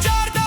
14